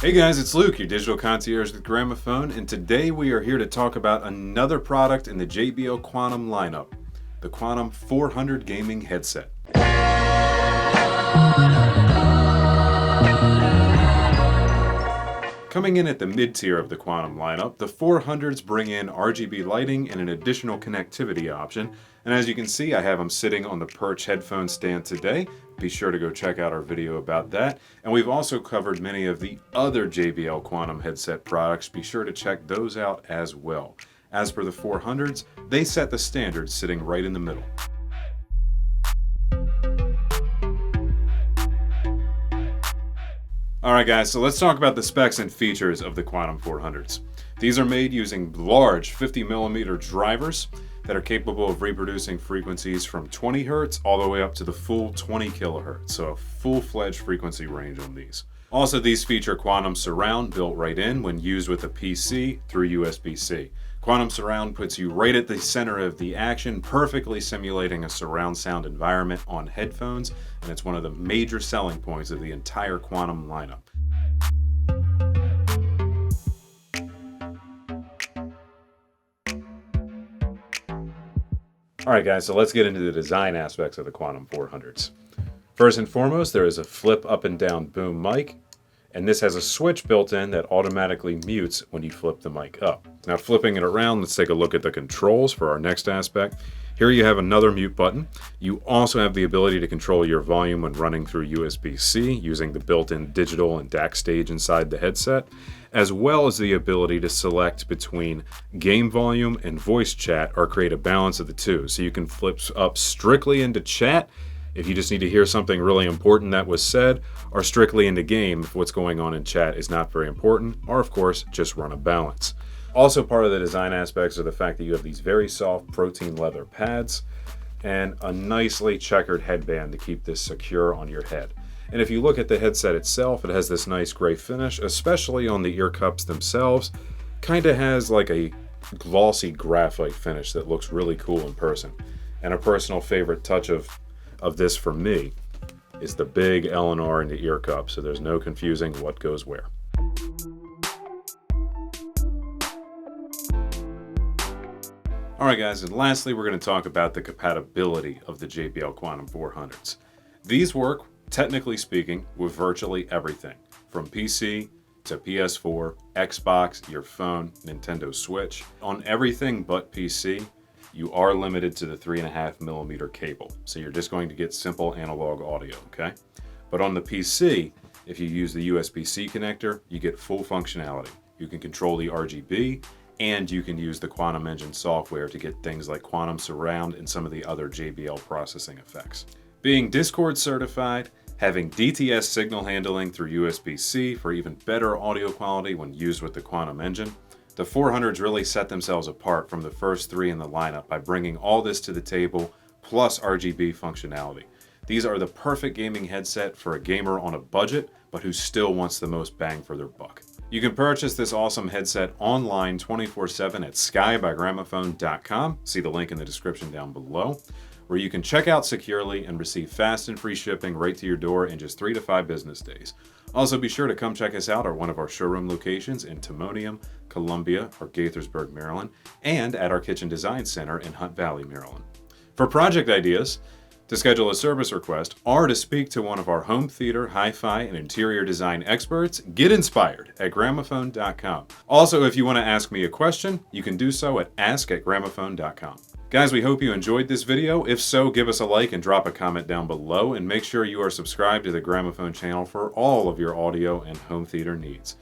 Hey guys, it's Luke, your digital concierge with Gramophone, and today we are here to talk about another product in the JBL Quantum lineup, the Quantum 400 gaming headset. Coming in at the mid-tier of the Quantum lineup, the 400s bring in RGB lighting and an additional connectivity option. And as you can see, I have them sitting on the perch headphone stand today. Be sure to go check out our video about that. And we've also covered many of the other JBL Quantum headset products. Be sure to check those out as well. As for the 400s, they set the standard sitting right in the middle. Alright guys, so let's talk about the specs and features of the Quantum 400s. These are made using large 50mm drivers that are capable of reproducing frequencies from 20 Hz all the way up to the full 20 kHz, so a full-fledged frequency range on these. Also, these feature Quantum Surround built right in when used with a PC through USB-C. Quantum Surround puts you right at the center of the action, perfectly simulating a surround sound environment on headphones, and it's one of the major selling points of the entire Quantum lineup. Alright guys, so let's get into the design aspects of the Quantum 400s. First and foremost, there is a flip up and down boom mic, and this has a switch built in that automatically mutes when you flip the mic up. Now flipping it around, let's take a look at the controls for our next aspect. Here you have another mute button. You also have the ability to control your volume when running through USB-C using the built-in digital and DAC stage inside the headset, as well as the ability to select between game volume and voice chat or create a balance of the two. So you can flip up strictly into chat if you just need to hear something really important that was said, or strictly into game if what's going on in chat is not very important, or of course, just run a balance. Also part of the design aspects are the fact that you have these very soft protein leather pads and a nicely checkered headband to keep this secure on your head. And if you look at the headset itself, it has this nice gray finish, especially on the ear cups themselves. Kind of has like a glossy graphite finish that looks really cool in person. And a personal favorite touch of this for me is the big L&R in the ear cup, so there's no confusing what goes where. Alright guys, and lastly we're going to talk about the compatibility of the JBL Quantum 400s. These work, technically speaking, with virtually everything, from PC to PS4, Xbox, your phone, Nintendo Switch. On everything but PC, you are limited to the 3.5mm cable, so you're just going to get simple analog audio, okay? But on the PC, if you use the USB-C connector, you get full functionality. You can control the RGB, and you can use the Quantum Engine software to get things like Quantum Surround and some of the other JBL processing effects. Being Discord certified, having DTS signal handling through USB-C for even better audio quality when used with the Quantum Engine, the 400s really set themselves apart from the first three in the lineup by bringing all this to the table, plus RGB functionality. These are the perfect gaming headset for a gamer on a budget, but who still wants the most bang for their buck. You can purchase this awesome headset online 24/7 at skybygramophone.com. See the link in the description down below, where you can check out securely and receive fast and free shipping right to your door in just 3 to 5 business days. Also, be sure to come check us out at one of our showroom locations in Timonium, Columbia, or Gaithersburg, Maryland, and at our Kitchen Design Center in Hunt Valley, Maryland. For project ideas, to schedule a service request, or to speak to one of our home theater, hi-fi, and interior design experts, get inspired at gramophone.com. Also, if you want to ask me a question, you can do so at ask@gramophone.com. Guys, we hope you enjoyed this video. If so, give us a like and drop a comment down below, and make sure you are subscribed to the Gramophone channel for all of your audio and home theater needs.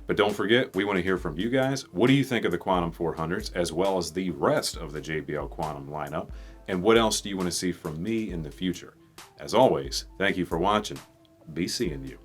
But don't forget, we want to hear from you guys. What do you think of the Quantum 400s, as well as the rest of the JBL Quantum lineup? And what else do you want to see from me in the future? As always, thank you for watching. Be seeing you.